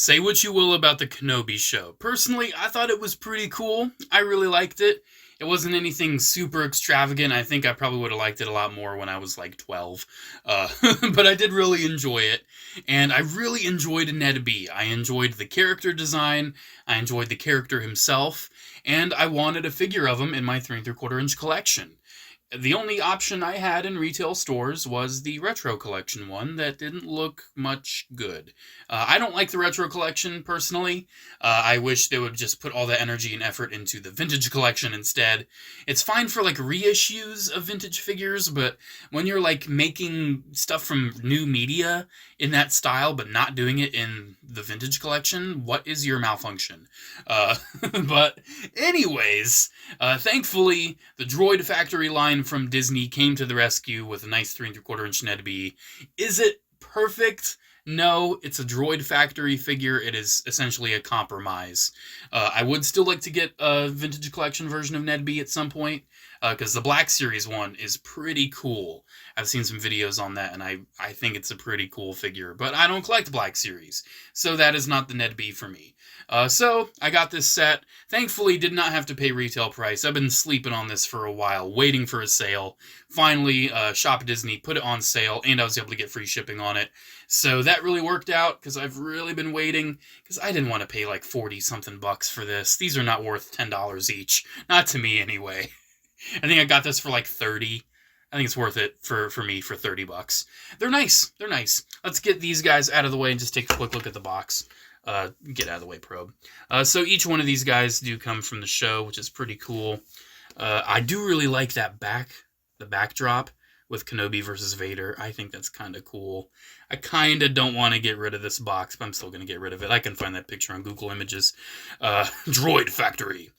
Say what you will about the KENOBI show. Personally, I thought it was pretty cool. I really liked it. It wasn't anything super extravagant. I think I probably would have liked it a lot more when I was like 12. But I did really enjoy it. And I really enjoyed NED-B. I enjoyed the character design. I enjoyed the character himself. And I wanted a figure of him in my 3 3/4 inch collection. The only option I had in retail stores was the Retro Collection one that didn't look much good. I don't like the Retro Collection, personally. I wish they would just put all the energy and effort into the Vintage Collection instead. It's fine for, like, reissues of vintage figures, but when you're, like, making stuff from new media in that style, but not doing it in the Vintage Collection, what is your malfunction? But anyways, thankfully, the Droid Factory line from Disney came to the rescue with a nice 3 3/4 inch NED-B. Is it perfect? No, it's a Droid Factory figure. It is essentially a compromise. I would still like to get a Vintage Collection version of NED-B at some point, because the Black Series one is pretty cool. I've seen some videos on that, and I think it's a pretty cool figure, but I don't collect Black Series, so that is not the NED-B for me. So I got this set. Thankfully, did not have to pay retail price. I've been sleeping on this for a while, waiting for a sale. Finally, Shop Disney put it on sale, and I was able to get free shipping on it. So that really worked out, because I've really been waiting, because I didn't want to pay like 40-something bucks for this. These are not worth $10 each. Not to me, anyway. I think I got this for like 30. I think it's worth it for me for 30 bucks. They're nice. They're nice. Let's get these guys out of the way and just take a quick look at the box. Get out of the way, probe. So each one of these guys do come from the show, which is pretty cool. I do really like that the backdrop with Kenobi versus Vader. I think that's kind of cool. I kind of don't want to get rid of this box, but I'm still going to get rid of it. I can find that picture on Google Images. Droid Factory.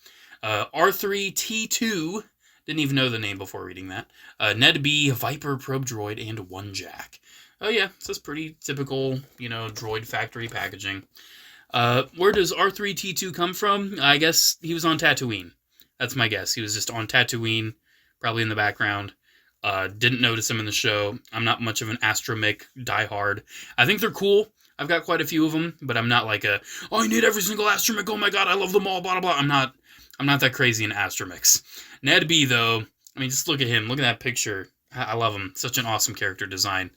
R3-T2. Didn't even know the name before reading that. NED-B, Viper, Probe Droid, and 1 JAC. Oh yeah, this is pretty typical, Droid Factory packaging. Where does R3-T2 come from? I guess he was on Tatooine. That's my guess. He was just on Tatooine, probably in the background. Didn't notice him in the show. I'm not much of an astromech diehard. I think they're cool. I've got quite a few of them, but I'm not like I need every single astromech. Oh my god, I love them all, blah, blah, blah. I'm not that crazy in astromechs. NED-B, though, I mean, just look at him. Look at that picture. I love him. Such an awesome character design.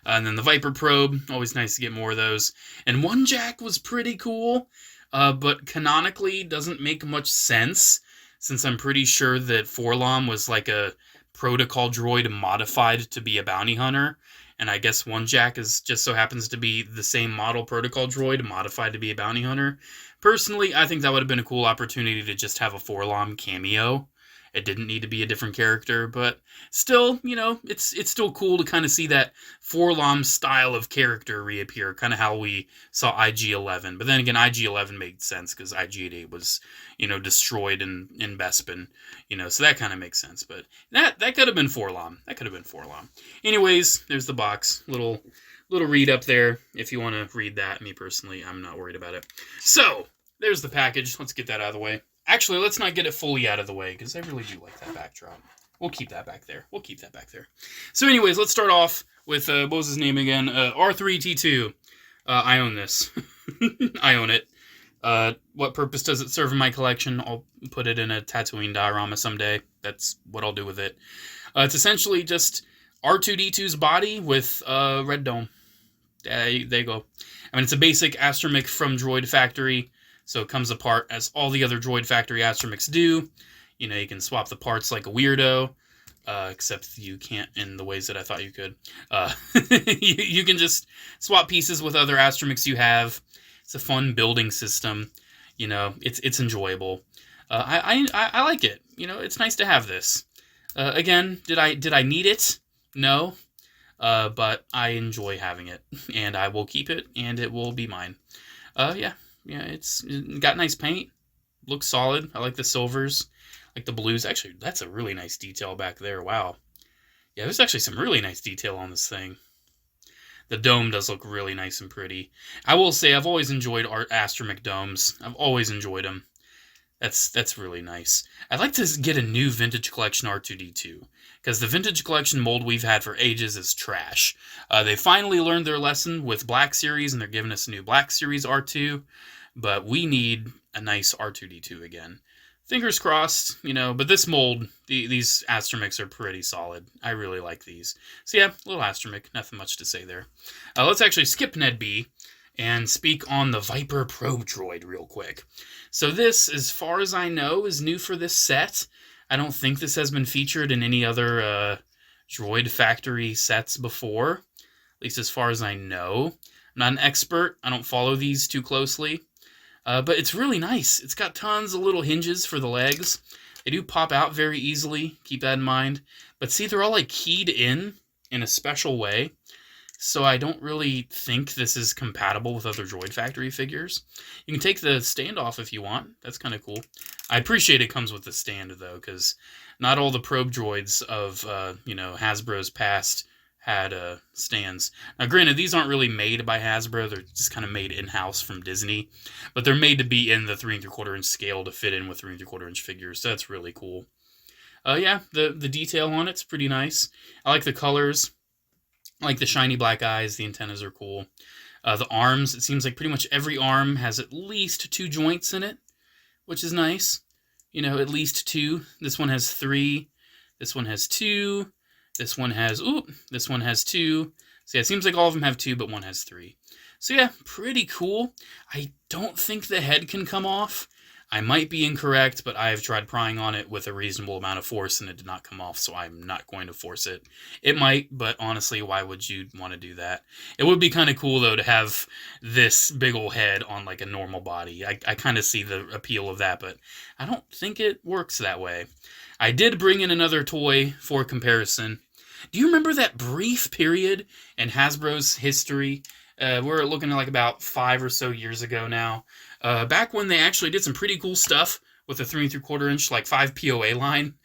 And then the Viper Probe, always nice to get more of those. And 1 JAC was pretty cool, but canonically doesn't make much sense, since I'm pretty sure that 4-LOM was like a protocol droid modified to be a bounty hunter. And I guess 1 JAC is just so happens to be the same model protocol droid modified to be a bounty hunter. Personally, I think that would have been a cool opportunity to just have a 4-LOM cameo. It didn't need to be a different character, but still, it's still cool to kind of see that 4-LOM style of character reappear, kind of how we saw IG-11. But then again, IG-11 made sense because IG-88 was, destroyed in Bespin, so that kind of makes sense. But that could have been 4-LOM. That could have been 4-LOM. Anyways, there's the box. Little read up there if you want to read that. Me personally, I'm not worried about it. So, there's the package. Let's get that out of the way. Actually, let's not get it fully out of the way, because I really do like that backdrop. We'll keep that back there. So anyways, let's start off with, what was his name again? R3-T2. I own this. I own it. What purpose does it serve in my collection? I'll put it in a Tatooine diorama someday. That's what I'll do with it. It's essentially just R2-D2's body with a red dome. There you go. I mean, it's a basic astromech from Droid Factory. So it comes apart as all the other Droid Factory astromechs do. You can swap the parts like a weirdo, except you can't in the ways that I thought you could. You can just swap pieces with other astromechs you have. It's a fun building system. It's enjoyable. I like it. It's nice to have this. Again, did I need it? No. But I enjoy having it, and I will keep it, and it will be mine. Yeah, it's got nice paint. Looks solid. I like the silvers. Like the blues. Actually, that's a really nice detail back there. Wow. Yeah, there's actually some really nice detail on this thing. The dome does look really nice and pretty. I will say I've always enjoyed astromech domes. I've always enjoyed them. That's really nice. I'd like to get a new Vintage Collection R2-D2, because the Vintage Collection mold we've had for ages is trash. They finally learned their lesson with Black Series, and they're giving us a new Black Series R2, but we need a nice R2-D2 again. Fingers crossed, you know, but this mold, these astromechs are pretty solid. I really like these. So yeah, little astromech, nothing much to say there. Let's actually skip NED-B and speak on the Viper Probe Droid real quick. So this, as far as I know, is new for this set. I don't think this has been featured in any other Droid Factory sets before, at least as far as I know. I'm not an expert. I don't follow these too closely. But it's really nice. It's got tons of little hinges for the legs. They do pop out very easily. Keep that in mind. But see, they're all like keyed in a special way. So I don't really think this is compatible with other Droid Factory figures. You can take the stand off if you want. That's kind of cool. I appreciate it comes with the stand, though, because not all the probe droids of, you know, Hasbro's past had stands. Now, granted, these aren't really made by Hasbro. They're just kind of made in-house from Disney. But they're made to be in the 3 3/4 inch scale to fit in with 3 3/4 inch figures. So that's really cool. Yeah, the detail on it's pretty nice. I like the colors. I like the shiny black eyes. The antennas are cool. The arms, it seems like pretty much every arm has at least 2 joints in it, which is nice. You know, at least 2. This one has 3. This one has 2. This one has, this one has 2. So yeah, it seems like all of them have 2, but one has 3. So yeah, pretty cool. I don't think the head can come off. I might be incorrect, but I have tried prying on it with a reasonable amount of force, and it did not come off, so I'm not going to force it. It might, but honestly, why would you want to do that? It would be kind of cool, though, to have this big ol' head on, like, a normal body. I kind of see the appeal of that, but I don't think it works that way. I did bring in another toy for comparison. Do you remember that brief period in Hasbro's history? We're looking at like about 5 or so years ago now. Back when they actually did some pretty cool stuff with the 3 3/4 inch, like 5 POA line.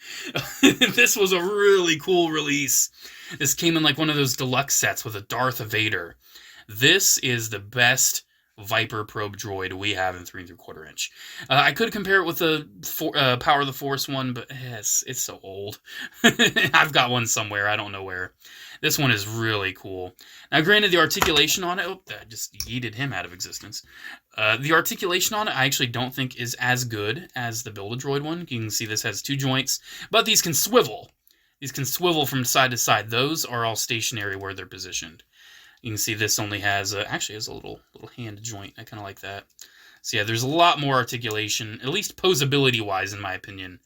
This was a really cool release. This came in like one of those deluxe sets with a Darth Vader. This is the best Viper Probe Droid we have in 3 3/4 inch. I could compare it with the Power of the Force one, but it's so old. I've got one somewhere. I don't know where. This one is really cool. Now, granted, the articulation on it... Oh, I just yeeted him out of existence. The articulation on it, I actually don't think is as good as the Build-A-Droid one. You can see this has 2 joints, but these can swivel. These can swivel from side to side. Those are all stationary where they're positioned. You can see this only has, actually has a little hand joint. I kind of like that. So yeah, there's a lot more articulation, at least posability-wise, in my opinion,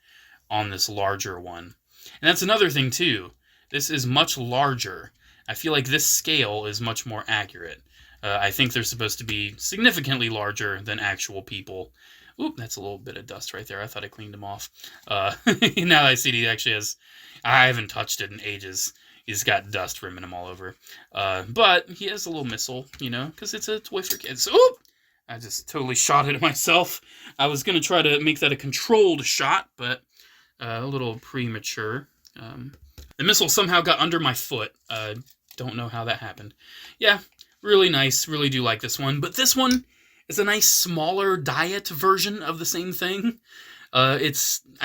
on this larger one. And that's another thing, too. This is much larger. I feel like this scale is much more accurate. I think they're supposed to be significantly larger than actual people. Oop, that's a little bit of dust right there. I thought I cleaned them off. Now that I see he actually has... I haven't touched it in ages. He's got dust rimming him all over. But he has a little missile, you know, because it's a toy for kids. Oop! I just totally shot it at myself. I was going to try to make that a controlled shot, but a little premature. The missile somehow got under my foot. Don't know how that happened. Yeah, really nice. Really do like this one. But this one is a nice smaller diet version of the same thing. I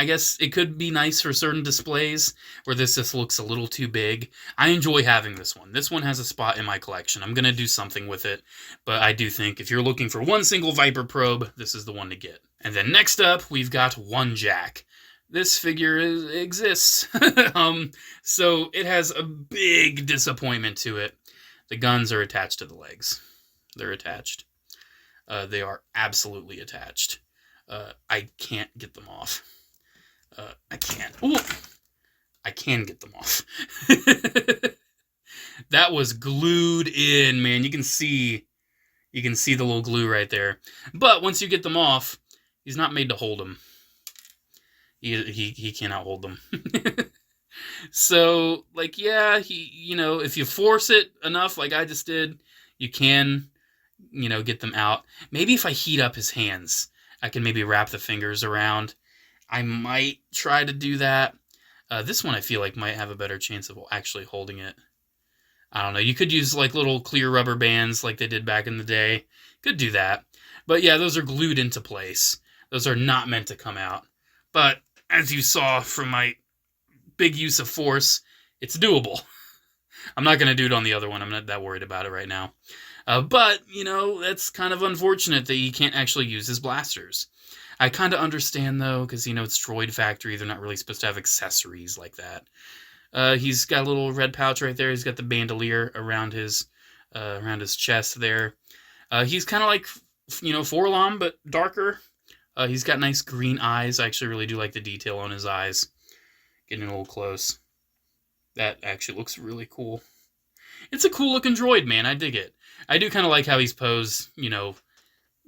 guess it could be nice for certain displays where this just looks a little too big. I enjoy having this one. This one has a spot in my collection. I'm going to do something with it, but I do think if you're looking for one single Viper probe, this is the one to get. And then next up, we've got one JAC. This figure exists. So it has a big disappointment to it. The guns are attached to the legs. They're attached. They are absolutely attached. I can't get them off. I can't. Ooh! I can get them off. That was glued in, man. You can see the little glue right there. But once you get them off, he's not made to hold them. He cannot hold them. So, like, yeah, you know, if you force it enough, like I just did, you can, you know, get them out. Maybe if I heat up his hands, I can maybe wrap the fingers around. I might try to do that. This one I feel like might have a better chance of actually holding it. I don't know. You could use like little clear rubber bands like they did back in the day. Could do that. But yeah, those are glued into place. Those are not meant to come out. But as you saw from my big use of force, it's doable. I'm not going to do it on the other one. I'm not that worried about it right now. But, you know, that's kind of unfortunate that he can't actually use his blasters. I kind of understand, though, because, you know, it's Droid Factory. They're not really supposed to have accessories like that. He's got a little red pouch right there. He's got the bandolier around his chest there. He's kind of like, you know, 4-LOM, but darker. He's got nice green eyes. I actually really do like the detail on his eyes. Getting a little close. That actually looks really cool. It's a cool looking droid, man. I dig it. I do kind of like how he's posed, you know,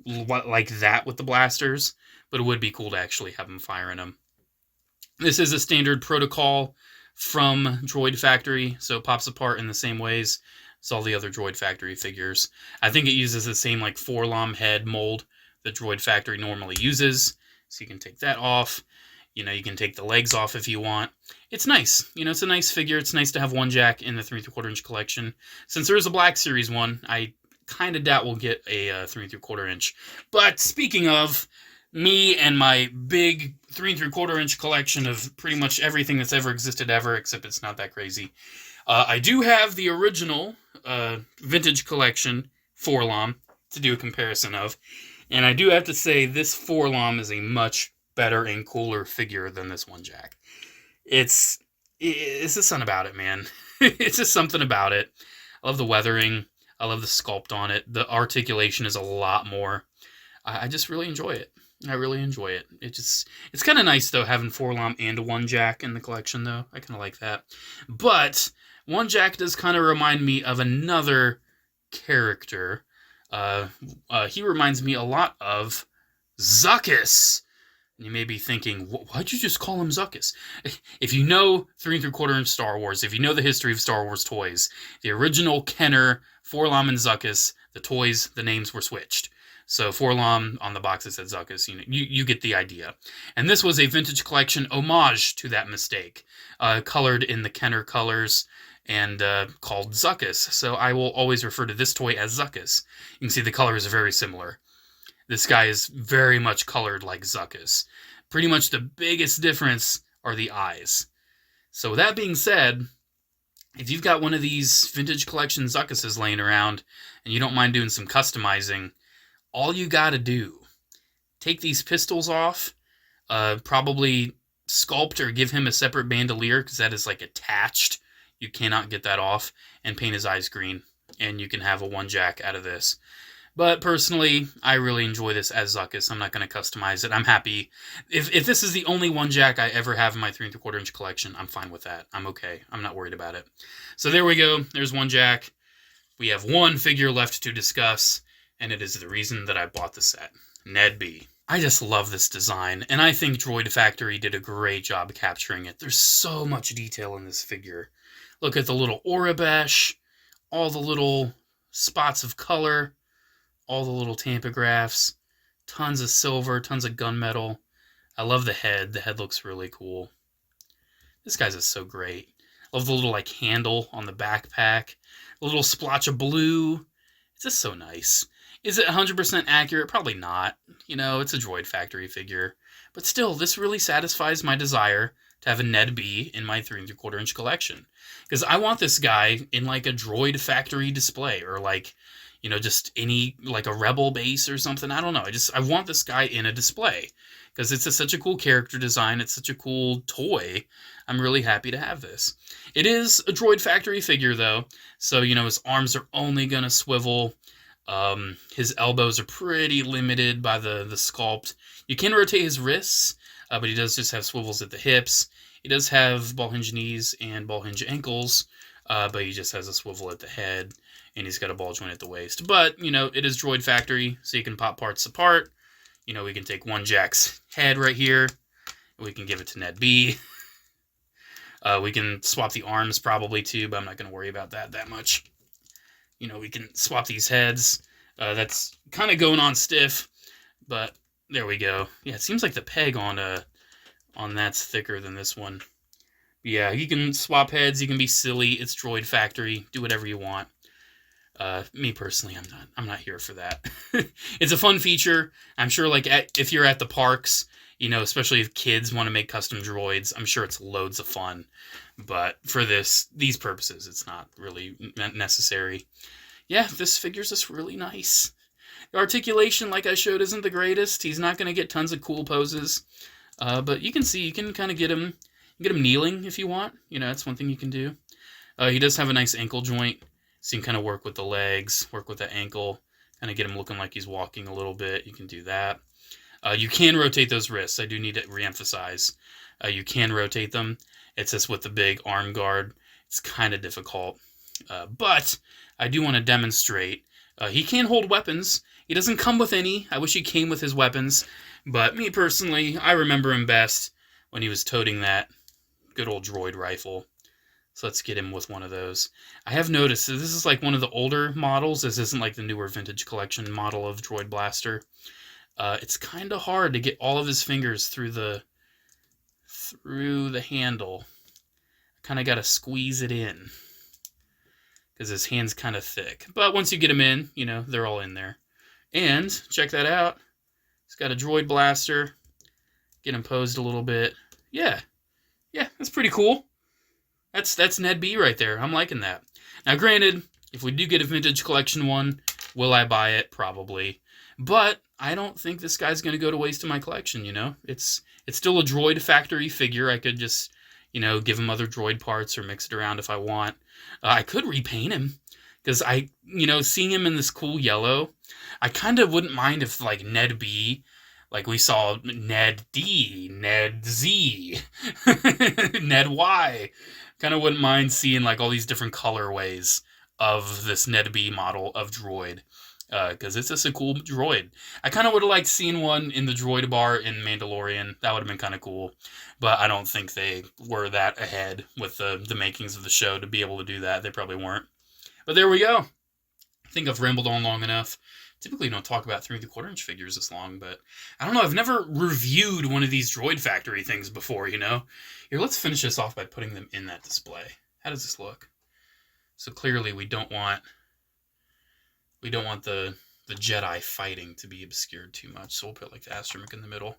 like that with the blasters, but it would be cool to actually have him firing them. This is a standard protocol from Droid Factory, so it pops apart in the same ways as all the other Droid Factory figures. I think it uses the same like 4-LOM head mold that Droid Factory normally uses, so you can take that off. You know, you can take the legs off if you want. It's nice. You know, it's a nice figure. It's nice to have one JAC in the 3 3/4 inch collection. Since there is a Black Series one, I kind of doubt we'll get a 3 3/4 inch. But speaking of me and my big 3 3/4 inch collection of pretty much everything that's ever existed ever, except it's not that crazy, I do have the original vintage collection 4-LOM to do a comparison of. And I do have to say this 4-LOM is a much better and cooler figure than this one JAC. It's just something about it, man. It's just something about it. I love the weathering. I love the sculpt on it. The articulation is a lot more. I just really enjoy it. I really enjoy it. It's kind of nice, though, having 4-LOM and one JAC in the collection, though. I kind of like that. But one JAC does kind of remind me of another character. He reminds me a lot of Zuckuss. You may be thinking, why'd you just call him Zuckuss? If you know 3 3/4 inch Star Wars, if you know the history of Star Wars toys, the original Kenner, 4-LOM, and Zuckuss, the toys, the names were switched. So 4-LOM on the box it said Zuckuss. You get the idea. And this was a vintage collection homage to that mistake, colored in the Kenner colors and called Zuckuss. So I will always refer to this toy as Zuckuss. You can see the colors are very similar. This guy is very much colored like Zuckuss. Pretty much the biggest difference are the eyes. So with that being said, if you've got one of these vintage collection Zuckasses laying around and you don't mind doing some customizing, all you got to do, take these pistols off, probably sculpt or give him a separate bandolier because that is like attached. You cannot get that off, and paint his eyes green, and you can have a one JAC out of this. But personally, I really enjoy this as Zuckuss. I'm not going to customize it. I'm happy. If this is the only one JAC I ever have in my 3 3/4 inch collection, I'm fine with that. I'm okay. I'm not worried about it. So there we go. There's one JAC. We have one figure left to discuss, and it is the reason that I bought the set. NED-B. I just love this design, and I think Droid Factory did a great job capturing it. There's so much detail in this figure. Look at the little Aurebesh, all the little spots of color, all the little tampagraphs, tons of silver, tons of gunmetal. I love the head. The head looks really cool. This guy's is so great. I love the little like handle on the backpack. A little splotch of blue. It's just so nice. Is it 100% accurate? Probably not. You know, it's a Droid Factory figure. But still, this really satisfies my desire to have a NED-B in my 3 3/4 inch collection. Because I want this guy in like a Droid Factory display, or like, you know, just any, like a Rebel base or something. I don't know. I want this guy in a display because it's such a cool character design. It's such a cool toy. I'm really happy to have this. It is a Droid Factory figure, though. So, you know, his arms are only going to swivel. His elbows are pretty limited by the sculpt. You can rotate his wrists, but he does just have swivels at the hips. He does have ball hinge knees and ball hinge ankles, but he just has a swivel at the head, and he's got a ball joint at the waist. But, you know, it is Droid Factory, so you can pop parts apart. You know, we can take one JAC's head right here, and we can give it to NED-B. We can swap the arms probably too, but I'm not going to worry about that much. You know, we can swap these heads. That's kind of going on stiff, but there we go. Yeah, it seems like the peg on that's thicker than this one. Yeah, you can swap heads. You can be silly. It's Droid Factory. Do whatever you want. Me personally, I'm not here for that. It's a fun feature. I'm sure, like, if you're at the parks, you know, especially if kids want to make custom droids, I'm sure it's loads of fun. But for these purposes, it's not really necessary. Yeah, this figure's just really nice. The articulation, like I showed, isn't the greatest. He's not going to get tons of cool poses. But you can see, you can kind of get him kneeling if you want. You know, that's one thing you can do. He does have a nice ankle joint, so you can kind of work with the legs, work with the ankle, kind of get him looking like he's walking a little bit. You can do that. You can rotate those wrists. I do need to reemphasize. You can rotate them. It's just with the big arm guard, it's kind of difficult. But I do want to demonstrate. He can hold weapons. He doesn't come with any. I wish he came with his weapons. But me personally, I remember him best when he was toting that good old droid rifle. So let's get him with one of those. I have noticed that this is like one of the older models. This isn't like the newer vintage collection model of Droid Blaster. It's kind of hard to get all of his fingers through the handle. Kind of got to squeeze it in because his hand's kind of thick. But once you get him in, you know, they're all in there. And check that out. He's got a Droid Blaster. Get him posed a little bit. Yeah, that's pretty cool. That's NED-B right there. I'm liking that. Now, granted, if we do get a vintage collection one, will I buy it? Probably. But I don't think this guy's going to go to waste in my collection, you know? It's still a Droid factory figure. I could just, you know, give him other Droid parts or mix it around if I want. I could repaint him because you know, seeing him in this cool yellow, I kind of wouldn't mind if, like, NED-B, like we saw NED-D, NED-Z, NED-Y. Kind of wouldn't mind seeing like all these different colorways of this NED-B model of Droid, because it's just a cool droid. I kind of would have liked seeing one in the Droid bar in Mandalorian. That would have been kind of cool, but I don't think they were that ahead with the makings of the show to be able to do that. They probably weren't. But there we go. I think I've rambled on long enough. Typically don't talk about 3 3/4-inch figures this long, but I don't know. I've never reviewed one of these Droid Factory things before, you know? Here, let's finish this off by putting them in that display. How does this look? So clearly we don't want the Jedi fighting to be obscured too much, so we'll put like the astromech in the middle.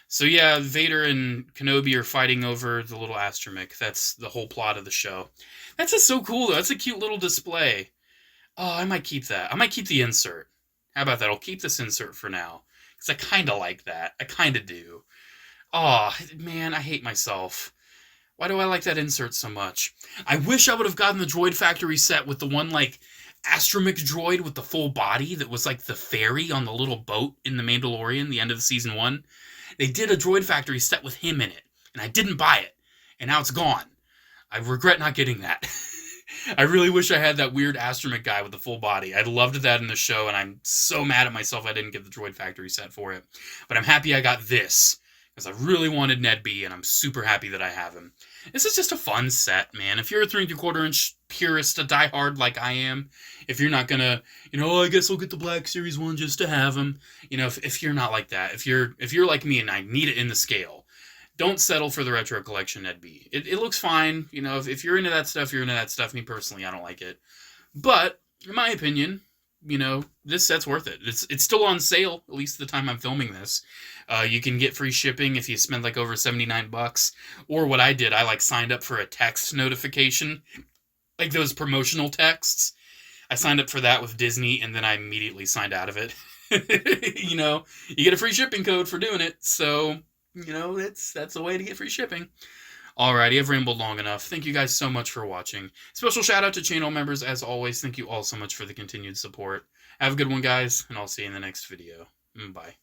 So yeah, Vader and Kenobi are fighting over the little astromech. That's the whole plot of the show. That's just so cool, though. That's a cute little display. Oh, I might keep that. I might keep the insert. How about that? I'll keep this insert for now, because I kind of like that. I kind of do. Oh, man, I hate myself. Why do I like that insert so much? I wish I would have gotten the Droid Factory set with the one, like, astromech droid with the full body that was like the fairy on the little boat in The Mandalorian, the end of the season 1. They did a Droid Factory set with him in it, and I didn't buy it, and now it's gone. I regret not getting that. I really wish I had that weird astromech guy with the full body. I loved that in the show, and I'm so mad at myself I didn't get the Droid Factory set for it. But I'm happy I got this, because I really wanted NED-B, and I'm super happy that I have him. This is just a fun set, man. If you're a 3 3/4-inch purist, a diehard like I am, if you're not gonna, you know, I guess I'll get the Black Series one just to have him. You know, if you're not like that, if you're like me and I need it in the scale, don't settle for the Retro Collection NED-B. It looks fine. You know, if you're into that stuff, you're into that stuff. Me personally, I don't like it. But, in my opinion, you know, this set's worth it. It's still on sale, at least the time I'm filming this. You can get free shipping if you spend like over $79. Or what I did, I like signed up for a text notification. Like those promotional texts. I signed up for that with Disney, and then I immediately signed out of it. You know, you get a free shipping code for doing it, so... You know, that's a way to get free shipping. Alrighty, I've rambled long enough. Thank you guys so much for watching. Special shout out to channel members, as always. Thank you all so much for the continued support. Have a good one, guys, and I'll see you in the next video. Bye.